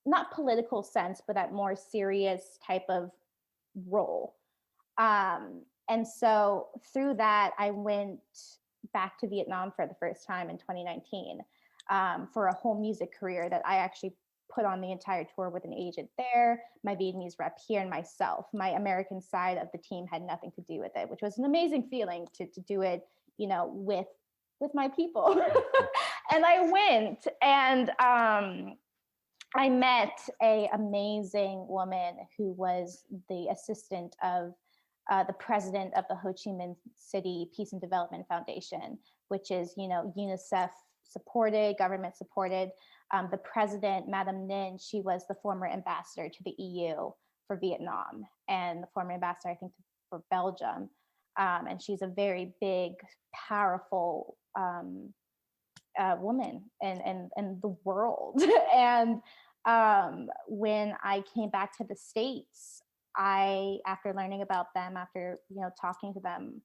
not political sense, but that more serious type of role. And so through that, I went back to Vietnam for the first time in 2019 for a whole music career that I actually put on the entire tour with an agent there, my Vietnamese rep here, and myself. My American side of the team had nothing to do with it, which was an amazing feeling to do it, with my people. And I went, and I met an amazing woman who was the assistant of the president of the Ho Chi Minh City Peace and Development Foundation, which is, UNICEF supported, government supported. The president, Madame Ninh, she was the former ambassador to the EU for Vietnam, and the former ambassador, I think, for Belgium. And she's a very big, powerful woman in the world. And when I came back to the States, after learning about them, after talking to them,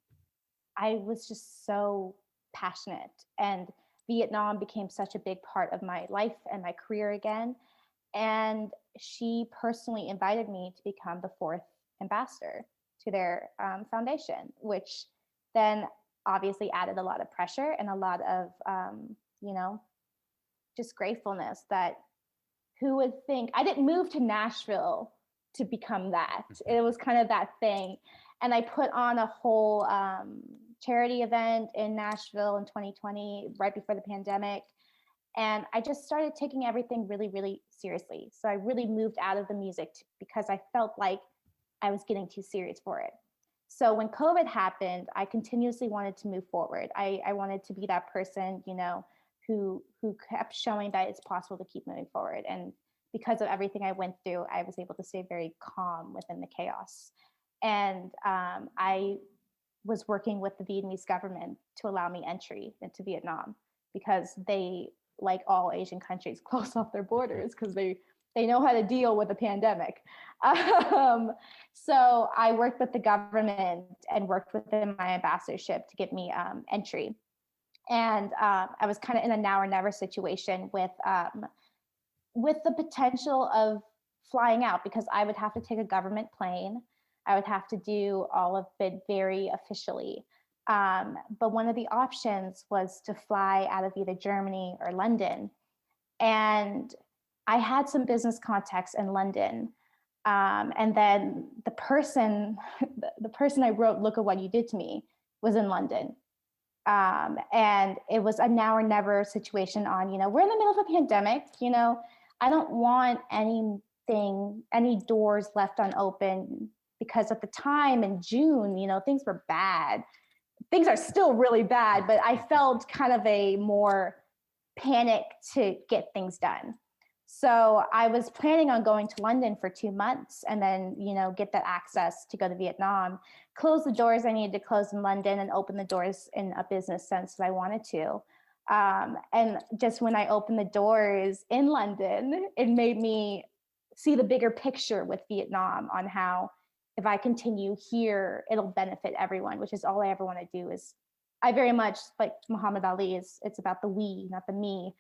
I was just so passionate. And Vietnam became such a big part of my life and my career again. And she personally invited me to become the fourth ambassador to their foundation, which then obviously added a lot of pressure and a lot of, you know, just gratefulness that who would think I didn't move to Nashville to become that. It was kind of that thing. And I put on a whole charity event in Nashville in 2020, right before the pandemic. And I just started taking everything really, really seriously. So I really moved out of the music because I felt like I was getting too serious for it. So when COVID happened, I continuously wanted to move forward. I wanted to be that person, you know, who kept showing that it's possible to keep moving forward. And because of everything I went through, I was able to stay very calm within the chaos. And I was working with the Vietnamese government to allow me entry into Vietnam because they, like all Asian countries, close off their borders because they know how to deal with a pandemic. So I worked with the government and worked within my ambassadorship to get me entry. And I was kind of in a now or never situation with the potential of flying out because I would have to take a government plane. I would have to do all of it very officially. But one of the options was to fly out of either Germany or London. And I had some business contacts in London. And then the person I wrote, "Look at What You Did to Me," was in London. And it was a now or never situation on, you know, we're in the middle of a pandemic, you know, I don't want any doors left unopened because at the time in June, you know, things were bad. Things are still really bad, but I felt kind of a more panic to get things done. So I was planning on going to London for 2 months and then, you know, get that access to go to Vietnam, close the doors I needed to close in London and open the doors in a business sense that I wanted to. And just when I opened the doors in London, it made me see the bigger picture with Vietnam on how if I continue here, it'll benefit everyone, which is all I ever want to do. Is I very much like Muhammad Ali, it's about the we, not the me.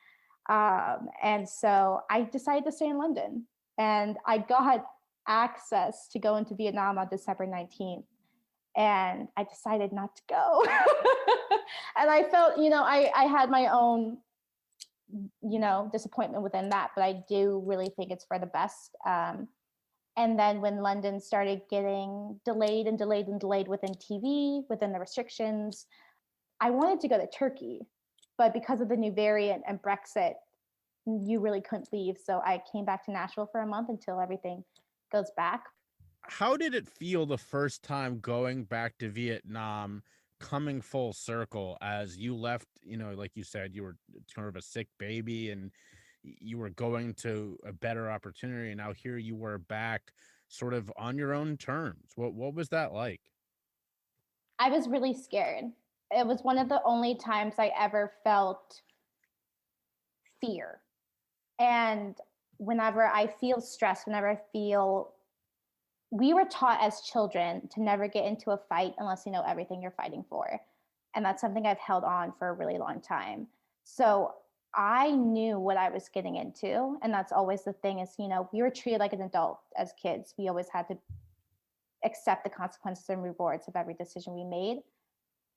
And so I decided to stay in London and I got access to go into Vietnam on December 19th. And I decided not to go. And I felt, you know, I had my own, you know, disappointment within that, but I do really think it's for the best. And then when London started getting delayed within TV, within the restrictions, I wanted to go to Turkey, but because of the new variant and Brexit, you really couldn't leave. So I came back to Nashville for a month until everything goes back. How did it feel the first time going back to Vietnam, coming full circle as you left, you know, like you said, you were kind of a sick baby and you were going to a better opportunity. And now here you were back sort of on your own terms. What was that like? I was really scared. It was one of the only times I ever felt fear. And whenever I feel stressed, we were taught as children to never get into a fight unless you know everything you're fighting for. And that's something I've held on for a really long time. So I knew what I was getting into. And that's always the thing is, you know, we were treated like an adult as kids. We always had to accept the consequences and rewards of every decision we made.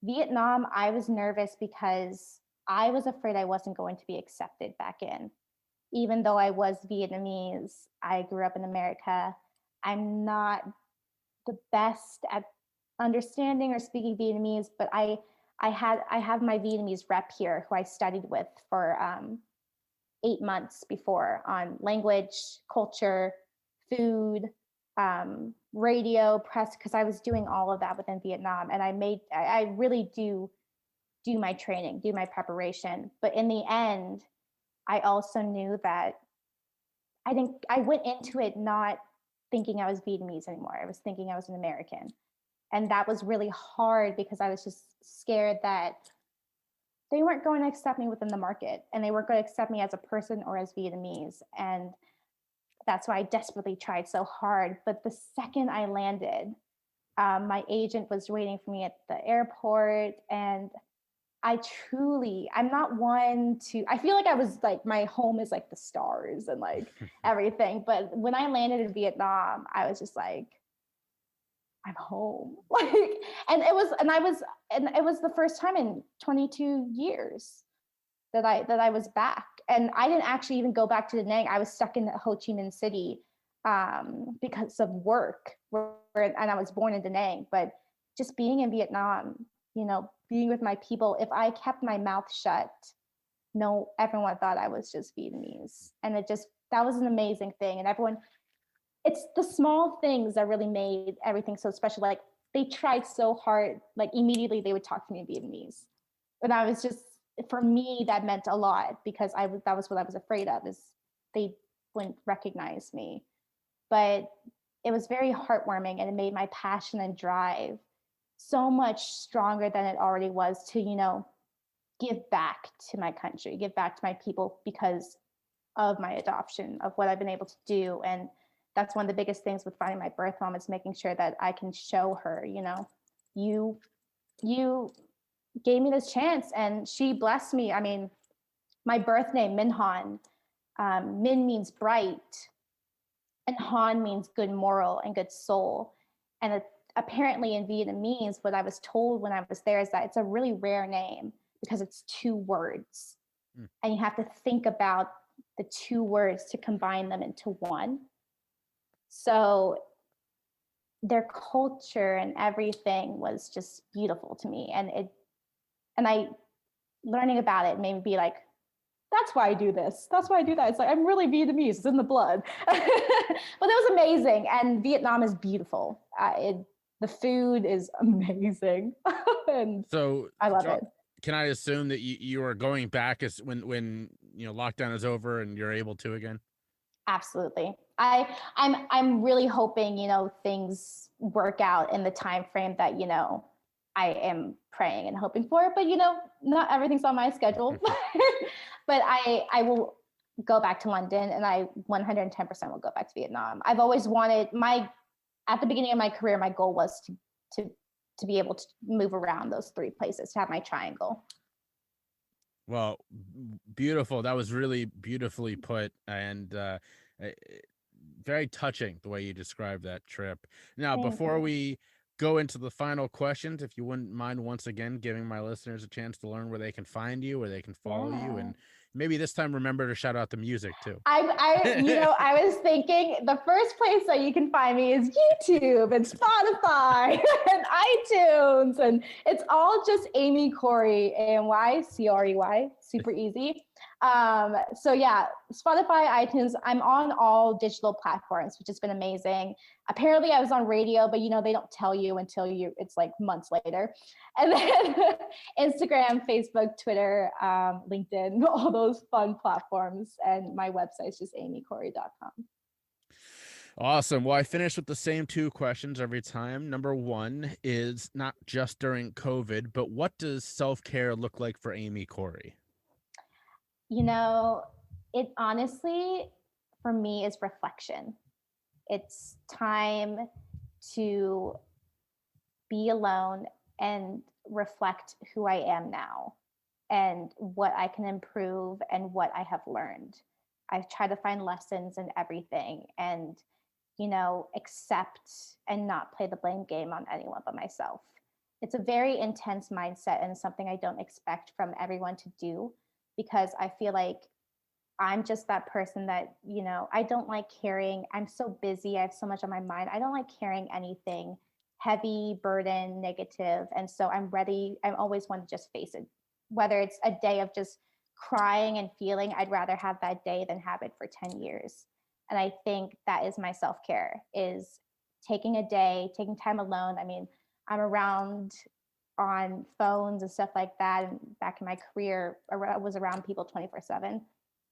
Vietnam, I was nervous because I was afraid I wasn't going to be accepted back in. Even though I was Vietnamese, I grew up in America. I'm not the best at understanding or speaking Vietnamese, but I have my Vietnamese rep here who I studied with for 8 months before on language, culture, food, radio, press, because I was doing all of that within Vietnam. And I really do my training, do my preparation. But in the end, I also knew that I went into it not thinking I was Vietnamese anymore. I was thinking I was an American. And that was really hard because I was just scared that they weren't going to accept me within the market and they weren't going to accept me as a person or as Vietnamese. And that's why I desperately tried so hard. But the second I landed, my agent was waiting for me at the airport and I'm not one to, I feel like I was like, my home is like the stars and like everything. But when I landed in Vietnam, I was just like, I'm home. Like, and it was the first time in 22 years that I was back. And I didn't actually even go back to Da Nang. I was stuck in Ho Chi Minh City because of work, and I was born in Da Nang. But just being in Vietnam, being with my people, if I kept my mouth shut, no, everyone thought I was just Vietnamese. And that was an amazing thing. And it's the small things that really made everything so special. Like, they tried so hard, like immediately they would talk to me in Vietnamese. And I was just, for me, that meant a lot, because that was what I was afraid of, is they wouldn't recognize me. But it was very heartwarming, and it made my passion and drive so much stronger than it already was to, give back to my country, give back to my people because of my adoption, of what I've been able to do. And that's one of the biggest things with finding my birth mom, is making sure that I can show her, you gave me this chance, and she blessed me. I mean, my birth name, Minh Han, Minh means bright, and Han means good moral and good soul. And apparently in Vietnamese, what I was told when I was there is that it's a really rare name because it's 2 words. And you have to think about the 2 words to combine them into one. So their culture and everything was just beautiful to me. And I, learning about it made me be like, that's why I do this. That's why I do that. It's like, I'm really Vietnamese. It's in the blood. But it was amazing. And Vietnam is beautiful. The food is amazing. And so I love it. Can I assume that you are going back as when lockdown is over and you're able to again? Absolutely. I'm really hoping, things work out in the time frame that, I am praying and hoping for. But, not everything's on my schedule. But I will go back to London, and I 110% will go back to Vietnam. I've always wanted at the beginning of my career, my goal was to be able to move around those 3 places, to have my triangle. Well, beautiful. That was really beautifully put, and very touching the way you described that trip. Now, before we go into the final questions, if you wouldn't mind once again giving my listeners a chance to learn where they can find you, where they can follow you, and maybe this time remember to shout out the music too. I was thinking the first place that you can find me is YouTube and Spotify and iTunes, and it's all just Amy Corey, AMY, super easy. So yeah, Spotify, iTunes, I'm on all digital platforms, which has been amazing. Apparently I was on radio, but they don't tell you until it's like months later. And then Instagram, Facebook, Twitter, LinkedIn, all those fun platforms. And my website is just amycorey.com. Awesome. Well, I finish with the same 2 questions every time. Number 1 is, not just during COVID, but what does self-care look like for Amy Corey? It honestly, for me, is reflection. It's time to be alone and reflect who I am now and what I can improve and what I have learned. I've tried to find lessons in everything and, accept and not play the blame game on anyone but myself. It's a very intense mindset and something I don't expect from everyone to do, because I feel like I'm just that person that, I don't like carrying, I'm so busy, I have so much on my mind. I don't like carrying anything heavy, burden, negative. And so I'm always want to just face it. Whether it's a day of just crying and feeling, I'd rather have that day than have it for 10 years. And I think that is my self-care, is taking a day, taking time alone. I mean, I'm around on phones and stuff like that. And back in my career, I was around people 24/7.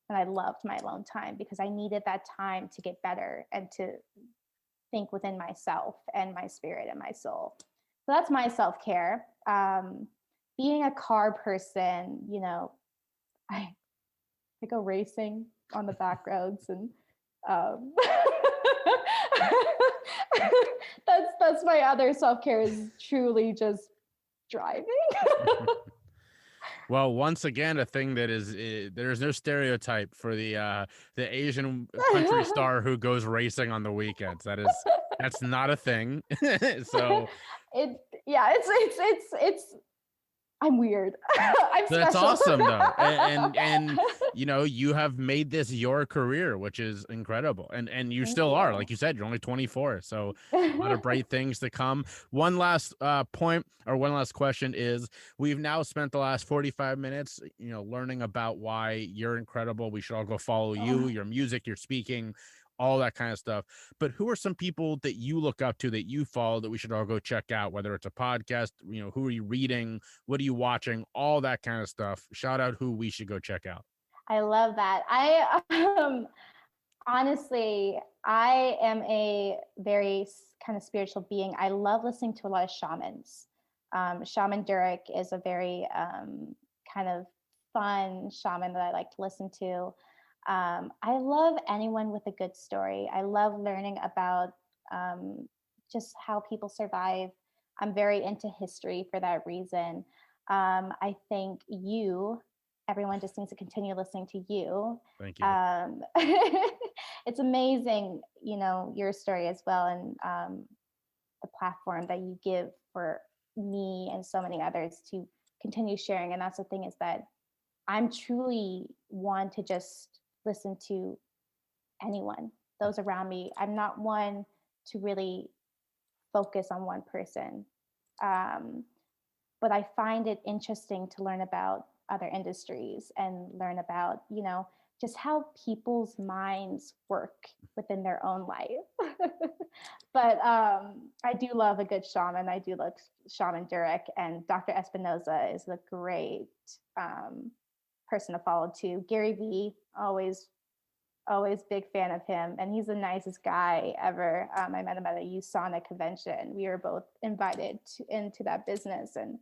And I loved my alone time because I needed that time to get better and to think within myself and my spirit and my soul. So that's my self-care. Being a car person, I go racing on the back roads, and that's my other self-care, is truly just driving. Well, once again, a thing that is there's no stereotype for the Asian country star who goes racing on the weekends. That's not a thing. So it's I'm weird. I'm that's special. awesome though. And you know, you have made this your career, which is incredible. And you Thank still are, you. like you said, you're only 24. So a lot of bright things to come. One last point or one last question is we've now spent the last 45 minutes, you know, learning about why you're incredible. We should all go follow you, your music, your speaking, all that kind of stuff. But who are some people that you look up to, that you follow, that we should all go check out, whether it's a podcast, you know, who are you reading, what are you watching, all that kind of stuff. Shout out who we should go check out. I love that. Honestly, I am a very kind of spiritual being. I love listening to a lot of shamans. Shaman Durek is a very kind of fun shaman that I like to listen to. I love anyone with a good story. I love learning about just how people survive. I'm very into history for that reason. I think everyone just needs to continue listening to you. Thank you. It's amazing, you know, your story as well, and the platform that you give for me and so many others to continue sharing. And that's the thing, is that I'm truly one to just listen to anyone, those around me. I'm not one to really focus on one person. But I find it interesting to learn about other industries and learn about, you know, just how people's minds work within their own life. But I do love a good shaman. I do love Shaman Durek, and Dr. Espinoza is a great person to follow too. Gary Vee, always big fan of him, and he's the nicest guy ever. I met him at a USANA convention. We were both invited into that business and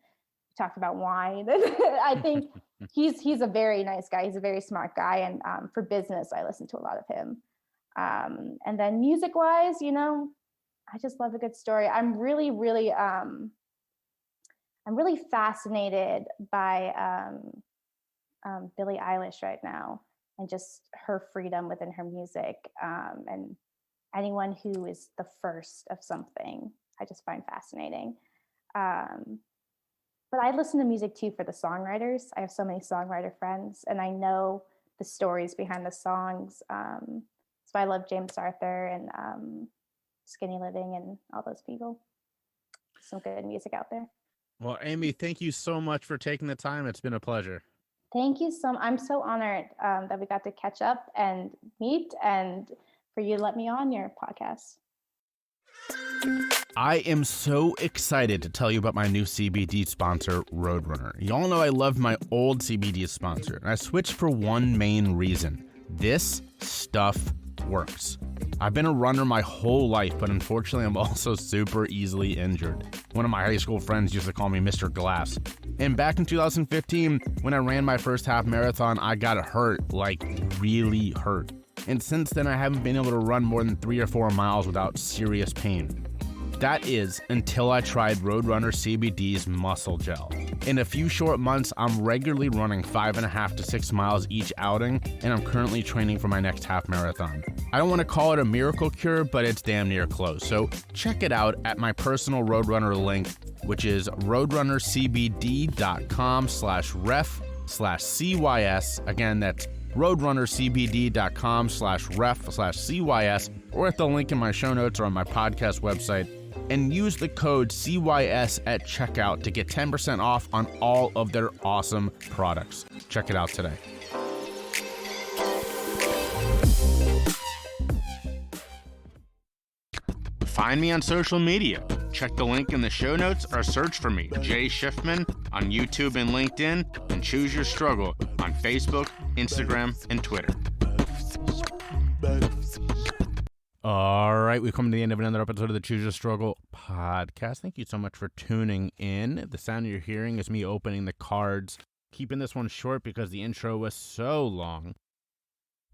talked about wine. I think he's a very nice guy. He's a very smart guy, and for business, I listen to a lot of him. And then music wise, you know, I just love a good story. I'm really fascinated by Billie Eilish right now, and just her freedom within her music. And anyone who is the first of something, I just find fascinating. But I listen to music too for the songwriters. I have so many songwriter friends, and I know the stories behind the songs. So I love James Arthur and Skinny Living and all those people. Some good music out there. Well, Amy, thank you so much for taking the time. It's been a pleasure. Thank you so much. I'm so honored that we got to catch up and meet, and for you to let me on your podcast. I am so excited to tell you about my new CBD sponsor, Roadrunner. Y'all know I loved my old CBD sponsor, and I switched for one main reason. This stuff works. I've been a runner my whole life, but unfortunately I'm also super easily injured. One of my high school friends used to call me Mr. Glass. And back in 2015, when I ran my first half marathon, I got hurt, like really hurt. And since then, I haven't been able to run more than 3 or 4 miles without serious pain. That is until I tried Roadrunner CBD's Muscle Gel. In a few short months, I'm regularly running 5.5 to 6 miles each outing, and I'm currently training for my next half marathon. I don't want to call it a miracle cure, but it's damn near close. So check it out at my personal Roadrunner link, which is roadrunnercbd.com/ref/CYS. Again, that's roadrunnercbd.com/ref/CYS, or at the link in my show notes or on my podcast website, and use the code CYS at checkout to get 10% off on all of their awesome products. Check it out today. Find me on social media. Check the link in the show notes or search for me, Jay Schiffman, on YouTube and LinkedIn, and Choose Your Struggle on Facebook, Instagram, and Twitter. All right, we've come to the end of another episode of the Choose Your Struggle podcast. Thank you so much for tuning in. The sound you're hearing is me opening the cards, keeping this one short because the intro was so long.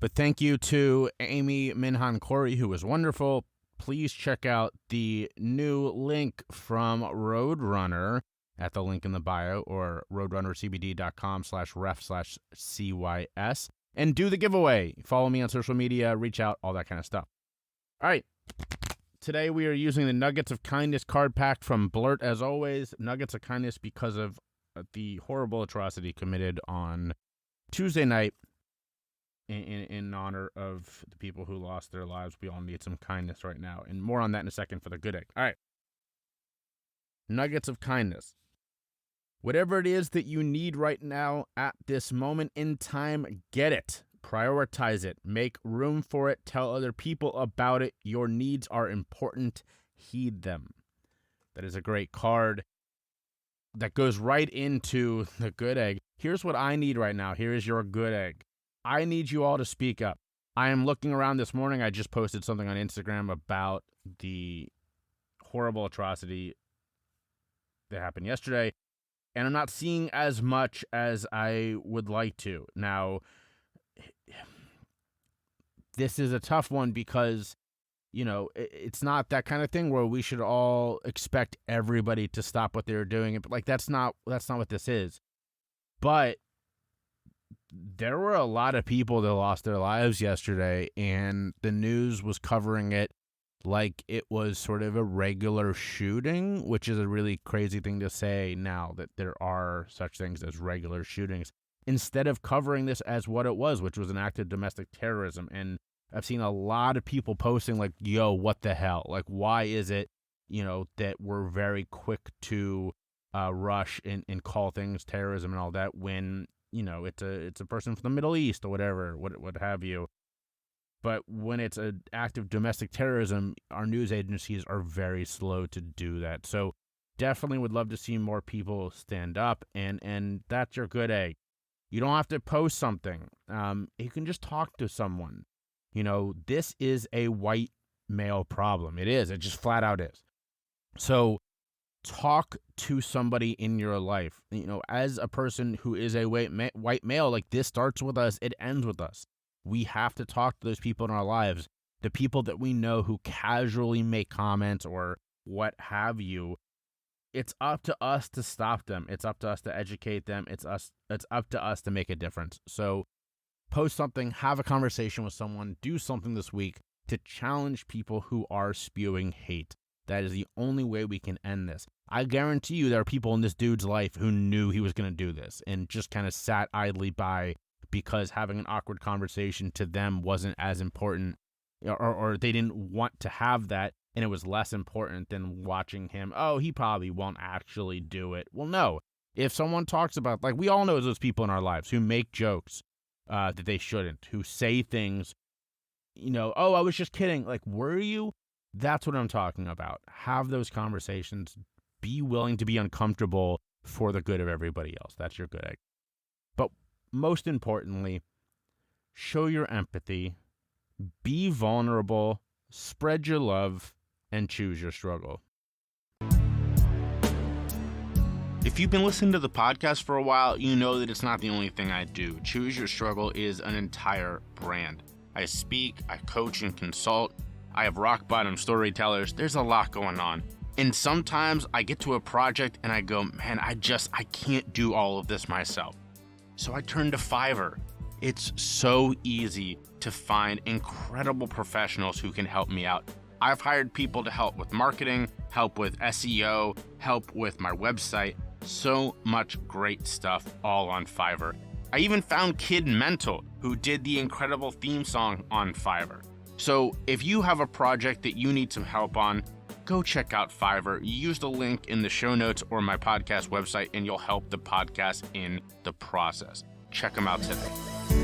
But thank you to Amy Minhan Corey, who was wonderful. Please check out the new link from Roadrunner at the link in the bio or roadrunnercbd.com/ref/CYS and do the giveaway. Follow me on social media, reach out, all that kind of stuff. All right. Today we are using the Nuggets of Kindness card pack from Blurt as always. Nuggets of Kindness because of the horrible atrocity committed on Tuesday night in honor of the people who lost their lives. We all need some kindness right now. And more on that in a second for the good egg. All right. Nuggets of Kindness. Whatever it is that you need right now at this moment in time, get it. Prioritize it. Make room for it. Tell other people about it. Your needs are important. Heed them. That is a great card that goes right into the good egg. Here's what I need right now. Here is your good egg. I need you all to speak up. I am looking around this morning. I just posted something on Instagram about the horrible atrocity that happened yesterday, and I'm not seeing as much as I would like to. Now, this is a tough one because, you know, it's not that kind of thing where we should all expect everybody to stop what they're doing. Like, that's not what this is. But there were a lot of people that lost their lives yesterday, and the news was covering it like it was sort of a regular shooting, which is a really crazy thing to say now that there are such things as regular shootings, instead of covering this as what it was, which was an act of domestic terrorism. And I've seen a lot of people posting like, yo, what the hell? Like, why is it, you know, that we're very quick to rush and call things terrorism and all that when, you know, it's a person from the Middle East or whatever, what have you. But when it's an act of domestic terrorism, our news agencies are very slow to do that. So definitely would love to see more people stand up, and that's your good egg. You don't have to post something. You can just talk to someone. You know, this is a white male problem. It is. It just flat out is. So talk to somebody in your life. You know, as a person who is a white male, like, this starts with us, it ends with us. We have to talk to those people in our lives, the people that we know who casually make comments or what have you. It's up to us to stop them. It's up to us to educate them. It's up to us to make a difference. So post something, have a conversation with someone, do something this week to challenge people who are spewing hate. That is the only way we can end this. I guarantee you there are people in this dude's life who knew he was going to do this and just kind of sat idly by because having an awkward conversation to them wasn't as important, or they didn't want to have that, and it was less important than watching him, oh, he probably won't actually do it. Well, no. If someone talks about, like, we all know those people in our lives who make jokes that they shouldn't, who say things, you know, oh, I was just kidding. Like, were you? That's what I'm talking about. Have those conversations. Be willing to be uncomfortable for the good of everybody else. That's your good egg. But most importantly, show your empathy, be vulnerable, spread your love, and choose your struggle. If you've been listening to the podcast for a while, you know that it's not the only thing I do. Choose Your Struggle is an entire brand. I speak, I coach and consult. I have rock bottom storytellers. There's a lot going on. And sometimes I get to a project and I go, man, I can't do all of this myself. So I turn to Fiverr. It's so easy to find incredible professionals who can help me out. I've hired people to help with marketing, help with SEO, help with my website. So much great stuff all on Fiverr. I even found Kid Mental, who did the incredible theme song on Fiverr. So if you have a project that you need some help on, go check out Fiverr. Use the link in the show notes or my podcast website, and you'll help the podcast in the process. Check them out today.